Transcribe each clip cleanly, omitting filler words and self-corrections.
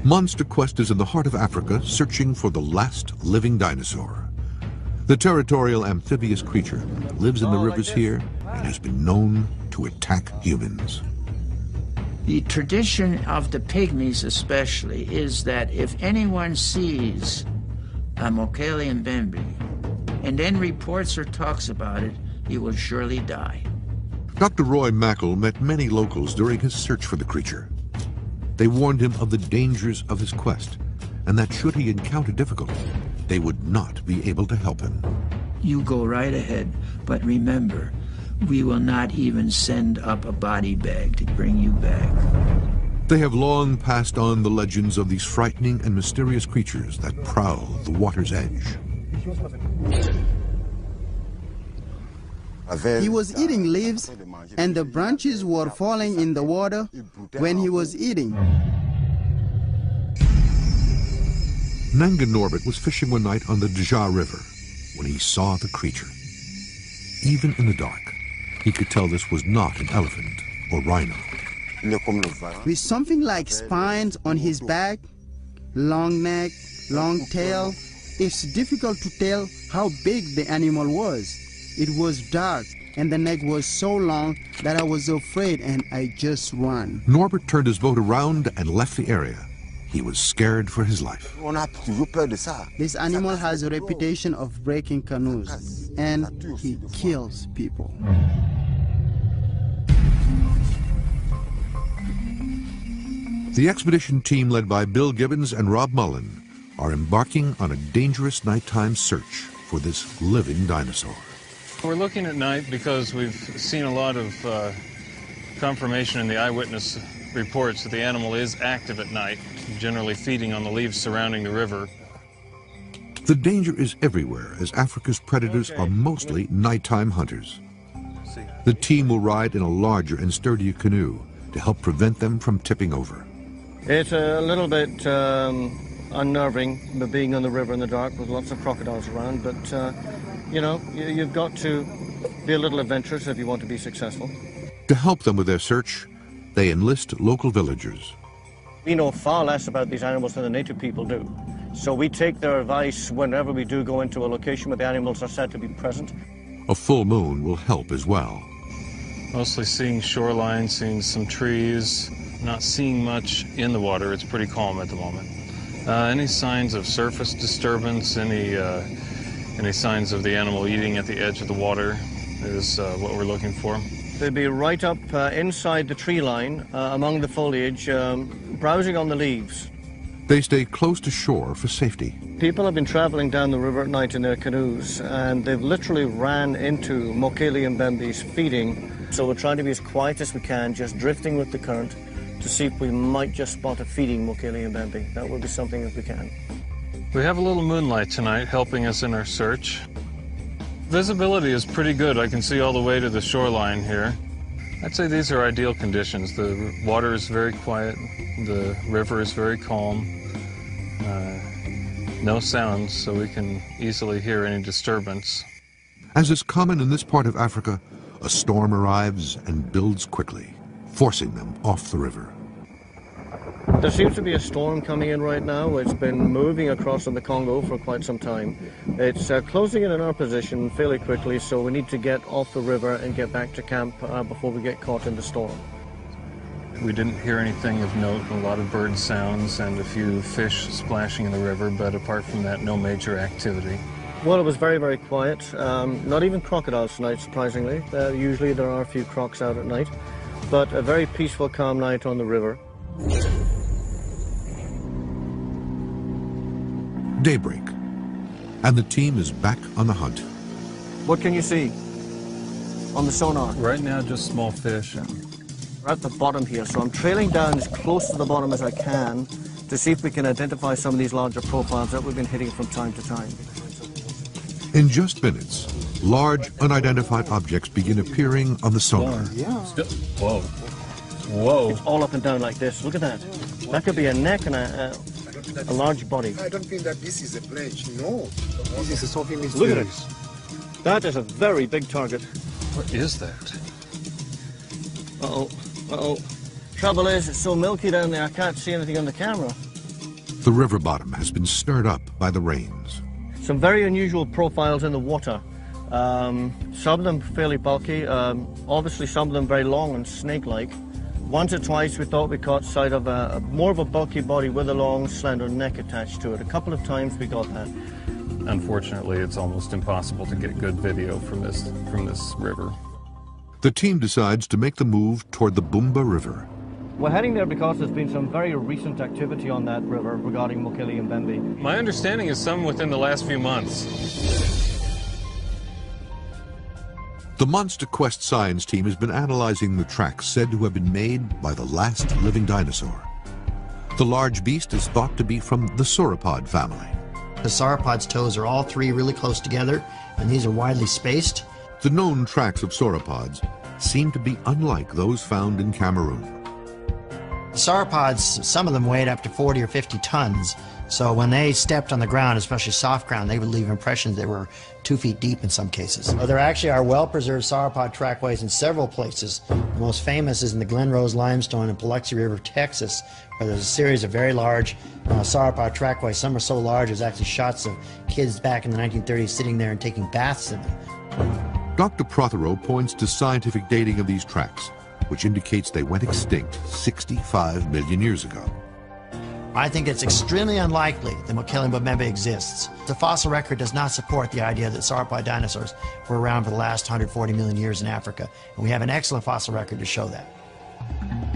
Monster Quest is in the heart of Africa, searching for the last living dinosaur. The territorial amphibious creature lives in the rivers here and has been known to attack humans. The tradition of the pygmies especially is that if anyone sees a Mokele Mbembe and then reports or talks about it, he will surely die. Dr. Roy Mackle met many locals during his search for the creature. They warned him of the dangers of his quest and that should he encounter difficulty, they would not be able to help him. You go right ahead, but remember, we will not even send up a body bag to bring you back. They have long passed on the legends of these frightening and mysterious creatures that prowl the water's edge. He was eating leaves, and the branches were falling in the water when he was eating. Nanga Norbert was fishing one night on the Dja River when he saw the creature. Even in the dark, he could tell this was not an elephant or rhino. With something like spines on his back, long neck, long tail, it's difficult to tell how big the animal was. It was dark, and the neck was so long that I was afraid and I just ran. Norbert turned his boat around and left the area. He was scared for his life. This animal has a reputation of breaking canoes, and he kills people. The expedition team led by Bill Gibbons and Rob Mullen are embarking on a dangerous nighttime search for this living dinosaur. We're looking at night because we've seen a lot of confirmation in the eyewitness reports that the animal is active at night, generally feeding on the leaves surrounding the river. The danger is everywhere, as Africa's predators are mostly nighttime hunters. The team will ride in a larger and sturdier canoe to help prevent them from tipping over. It's a little bit unnerving, being on the river in the dark with lots of crocodiles around, but you know, you've got to be a little adventurous if you want to be successful. To help them with their search, they enlist local villagers. We know far less about these animals than the native people do. So we take their advice whenever we do go into a location where the animals are said to be present. A full moon will help as well. Mostly seeing shoreline, seeing some trees, not seeing much in the water. It's pretty calm at the moment. Any signs of surface disturbance, any signs of the animal eating at the edge of the water is what we're looking for. They'd be right up inside the tree line, among the foliage, browsing on the leaves. They stay close to shore for safety. People have been traveling down the river at night in their canoes, and they've literally ran into Mokele Mbembe's feeding. So we're trying to be as quiet as we can, just drifting with the current, to see if we might just spot a feeding Mokele Mbembe. That would be something if we can. We have a little moonlight tonight helping us in our search. Visibility is pretty good. I can see all the way to the shoreline here. I'd say these are ideal conditions. The water is very quiet. The river is very calm. No sounds, so we can easily hear any disturbance. As is common in this part of Africa, a storm arrives and builds quickly, forcing them off the river. There seems to be a storm coming in right now. It's been moving across in the Congo for quite some time. It's closing in on our position fairly quickly, so we need to get off the river and get back to camp before we get caught in the storm. We didn't hear anything of note, a lot of bird sounds and a few fish splashing in the river, but apart from that, no major activity. Well, it was very, very quiet. Not even crocodiles tonight, surprisingly. Usually there are a few crocs out at night, but a very peaceful, calm night on the river. Daybreak, and the team is back on the hunt. What can you see on the sonar? Right now, just small fish. We're at the bottom here, so I'm trailing down as close to the bottom as I can to see if we can identify some of these larger profiles that we've been hitting from time to time. In just minutes, large unidentified objects begin appearing on the sonar. Yeah. Whoa. Whoa. It's all up and down like this. Look at that. That could be a neck and a large body. I don't think that this is a pledge. No. This is something mysterious. Look at it. That is a very big target. What is that? Uh-oh. Uh-oh. Trouble is, it's so milky down there, I can't see anything on the camera. The river bottom has been stirred up by the rains. Some very unusual profiles in the water. Some of them fairly bulky, obviously some of them very long and snake-like. Once or twice we thought we caught sight of more of a bulky body with a long, slender neck attached to it. A couple of times we got that. Unfortunately, it's almost impossible to get good video from this river. The team decides to make the move toward the Bumba River. We're heading there because there's been some very recent activity on that river regarding Mokele and Mbembe. My understanding is some within the last few months. The Monster Quest science team has been analyzing the tracks said to have been made by the last living dinosaur. The large beast is thought to be from the sauropod family. The sauropod's toes are all three really close together, and these are widely spaced. The known tracks of sauropods seem to be unlike those found in Cameroon. Sauropods, some of them weighed up to 40 or 50 tons, so when they stepped on the ground, especially soft ground, they would leave impressions that were 2 feet deep in some cases. There actually are well-preserved sauropod trackways in several places. The most famous is in the Glen Rose Limestone in Biloxi River, Texas, where there's a series of very large sauropod trackways. Some are so large there's actually shots of kids back in the 1930s sitting there and taking baths in them. Dr. Prothero points to scientific dating of these tracks, which indicates they went extinct 65 million years ago. I think it's extremely unlikely that Mokele and Mbembe exists. The fossil record does not support the idea that sauropod dinosaurs were around for the last 140 million years in Africa, and we have an excellent fossil record to show that.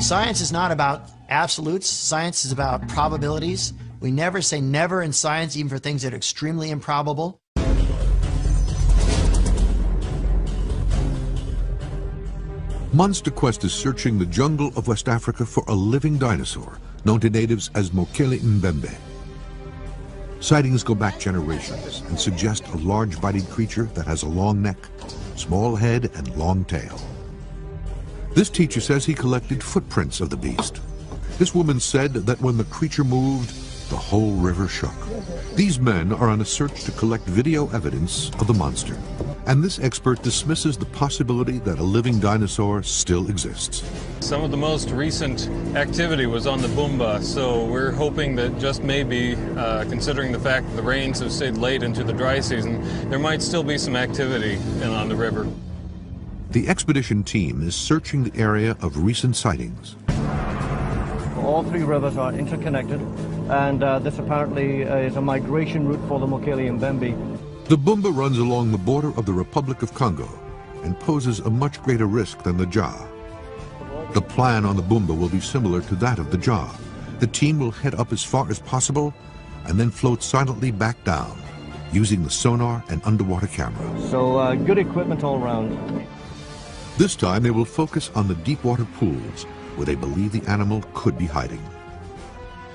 Science is not about absolutes. Science is about probabilities. We never say never in science, even for things that are extremely improbable. Monster Quest is searching the jungle of West Africa for a living dinosaur, known to natives as Mokele Mbembe. Sightings go back generations and suggest a large-bodied creature that has a long neck, small head, and long tail. This teacher says he collected footprints of the beast. This woman said that when the creature moved, the whole river shook. These men are on a search to collect video evidence of the monster, and this expert dismisses the possibility that a living dinosaur still exists. Some of the most recent activity was on the Bumba, so we're hoping that just maybe, considering the fact that the rains have stayed late into the dry season, there might still be some activity on the river. The expedition team is searching the area of recent sightings. All three rivers are interconnected, and this apparently is a migration route for the Mokele and Mbembe. The Bumba runs along the border of the Republic of Congo and poses a much greater risk than the jaw. The plan on the Bumba will be similar to that of the jaw. The team will head up as far as possible and then float silently back down, using the sonar and underwater camera. So good equipment all around. This time they will focus on the deep water pools where they believe the animal could be hiding.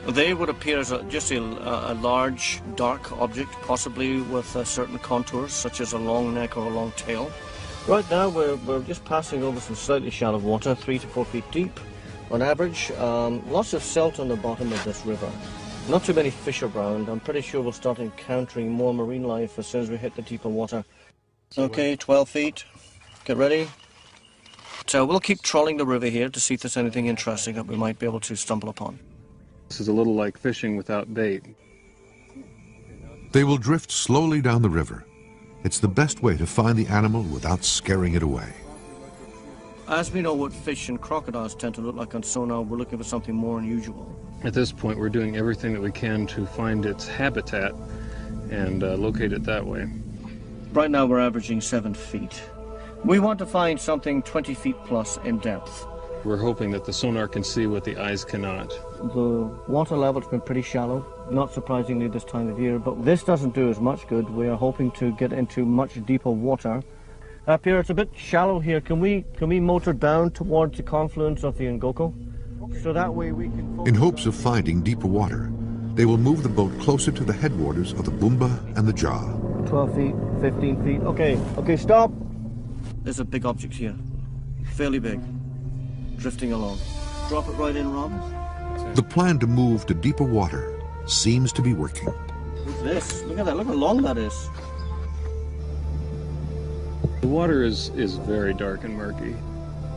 They would appear as just a large, dark object, possibly with certain contours, such as a long neck or a long tail. Right now, we're just passing over some slightly shallow water, 3 to 4 feet deep on average. Lots of silt on the bottom of this river. Not too many fish around. I'm pretty sure we'll start encountering more marine life as soon as we hit the deeper water. Okay, 12 feet. Get ready. So we'll keep trawling the river here to see if there's anything interesting that we might be able to stumble upon. This is a little like fishing without bait. They will drift slowly down the river. It's the best way to find the animal without scaring it away. As we know what fish and crocodiles tend to look like on sonar, we're looking for something more unusual. At this point, we're doing everything that we can to find its habitat and locate it that way. Right now we're averaging 7 feet. We want to find something 20 feet plus in depth. We're hoping that the sonar can see what the eyes cannot. The water level's been pretty shallow, not surprisingly this time of year, but this doesn't do as much good. We are hoping to get into much deeper water. Up here it's a bit shallow here. Can we motor down towards the confluence of the Ngoko? So that way we can... In hopes of finding deeper water, they will move the boat closer to the headwaters of the Bumba and the jaw. 12 feet, 15 feet. Okay, stop. There's a big object here, fairly big, drifting along. Drop it right in, Rob. The plan to move to deeper water seems to be working. What's this? Look at that, look how long that is. The water is very dark and murky.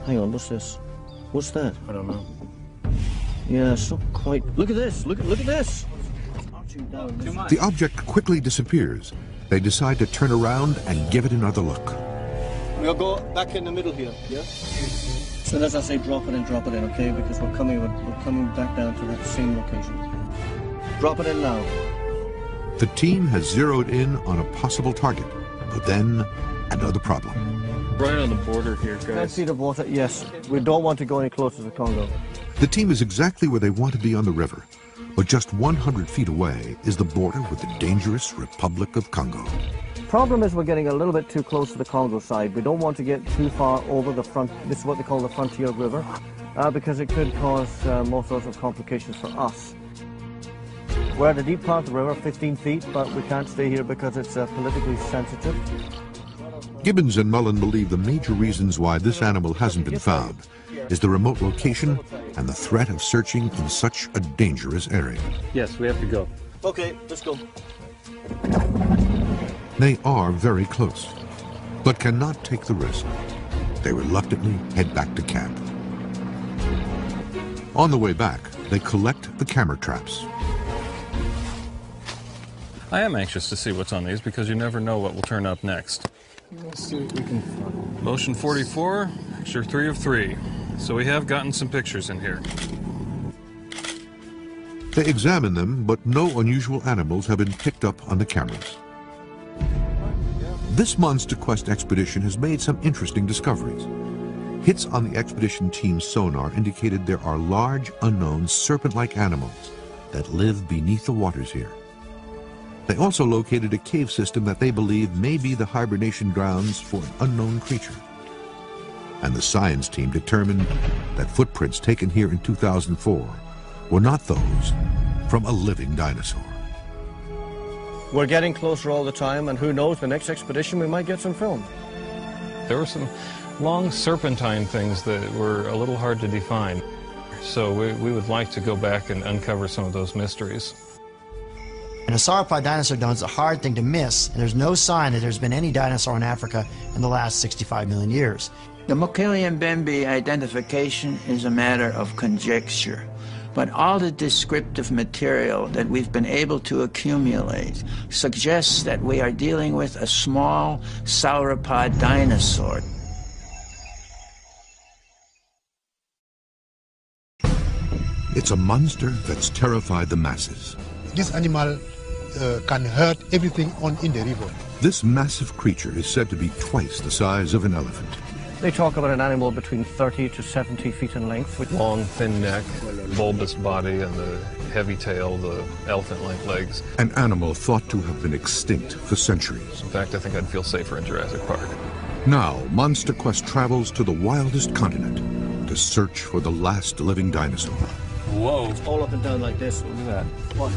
Hang on, what's this? What's that? I don't know. Yeah, it's not quite. Look at this, look at this. The object quickly disappears. They decide to turn around and give it another look. We'll go back in the middle here, yeah? So as I say, drop it in, okay? Because we're coming back down to that same location. Drop it in now. The team has zeroed in on a possible target, but then another problem. Right on the border here, 10 guys. feet of water, yes. We don't want to go any closer to the Congo. The team is exactly where they want to be on the river, but just 100 feet away is the border with the dangerous Republic of Congo. Problem is we're getting a little bit too close to the Congo side. We don't want to get too far over the front. This is what they call the frontier river, because it could cause all sorts of complications for us. We're at the deep part of the river, 15 feet, but we can't stay here because it's politically sensitive. Gibbons and Mullen believe the major reasons why this animal hasn't been found is the remote location and the threat of searching in such a dangerous area. Yes, we have to go. Okay, let's go. They are very close, but cannot take the risk. They reluctantly head back to camp. On the way back, they collect the camera traps. I am anxious to see what's on these because you never know what will turn up next. Let's see what we can find. Motion 44, picture 3 of 3. So we have gotten some pictures in here. They examine them, but no unusual animals have been picked up on the cameras. This Monster Quest expedition has made some interesting discoveries. Hits on the expedition team's sonar indicated there are large, unknown, serpent-like animals that live beneath the waters here. They also located a cave system that they believe may be the hibernation grounds for an unknown creature. And the science team determined that footprints taken here in 2004 were not those from a living dinosaur. We're getting closer all the time, and who knows, the next expedition we might get some film. There were some long serpentine things that were a little hard to define. So we would like to go back and uncover some of those mysteries. And a sauropod dinosaur dome is a hard thing to miss, and there's no sign that there's been any dinosaur in Africa in the last 65 million years. The Mokele-Mbembe identification is a matter of conjecture, but all the descriptive material that we've been able to accumulate suggests that we are dealing with a small sauropod dinosaur. It's a monster that's terrified the masses. This animal can hurt everything in the river. This massive creature is said to be twice the size of an elephant. They talk about an animal between 30 to 70 feet in length. With Long, thin neck, bulbous body, and the heavy tail, the elephant-like legs. An animal thought to have been extinct for centuries. In fact, I think I'd feel safer in Jurassic Park. Now, Monster Quest travels to the wildest continent to search for the last living dinosaur. Whoa. It's all up and down like this. Look at that. What?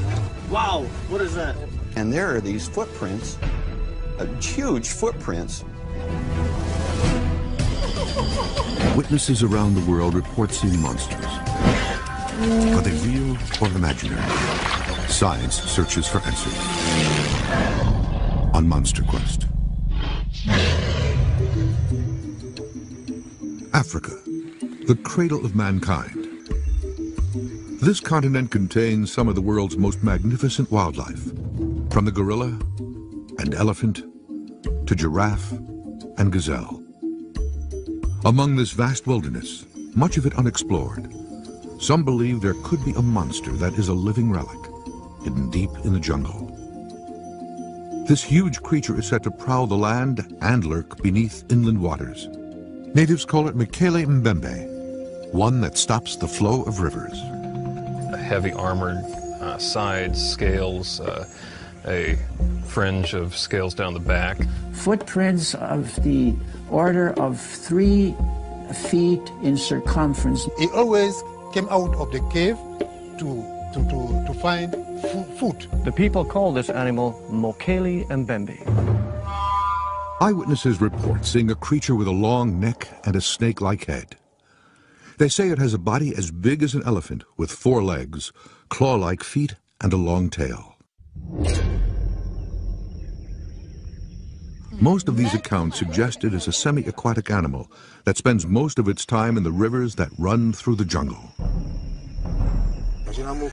Wow, what is that? And there are these footprints, huge footprints. Witnesses around the world report seeing monsters. Are they real or imaginary? Science searches for answers on Monster Quest. Africa, the cradle of mankind. This continent contains some of the world's most magnificent wildlife, from the gorilla and elephant to giraffe and gazelle. Among this vast wilderness, much of it unexplored, some believe there could be a monster that is a living relic, hidden deep in the jungle. This huge creature is said to prowl the land and lurk beneath inland waters. Natives call it Mokele-Mbembe, one that stops the flow of rivers. Heavy armored sides, scales, a fringe of scales down the back. Footprints of the order of 3 feet in circumference. He always came out of the cave to find food. The people call this animal Mokele-Mbembe. Eyewitnesses report seeing a creature with a long neck and a snake-like head. They say it has a body as big as an elephant with 4 legs, claw-like feet, and a long tail. Most of these accounts suggest it is a semi-aquatic animal that spends most of its time in the rivers that run through the jungle.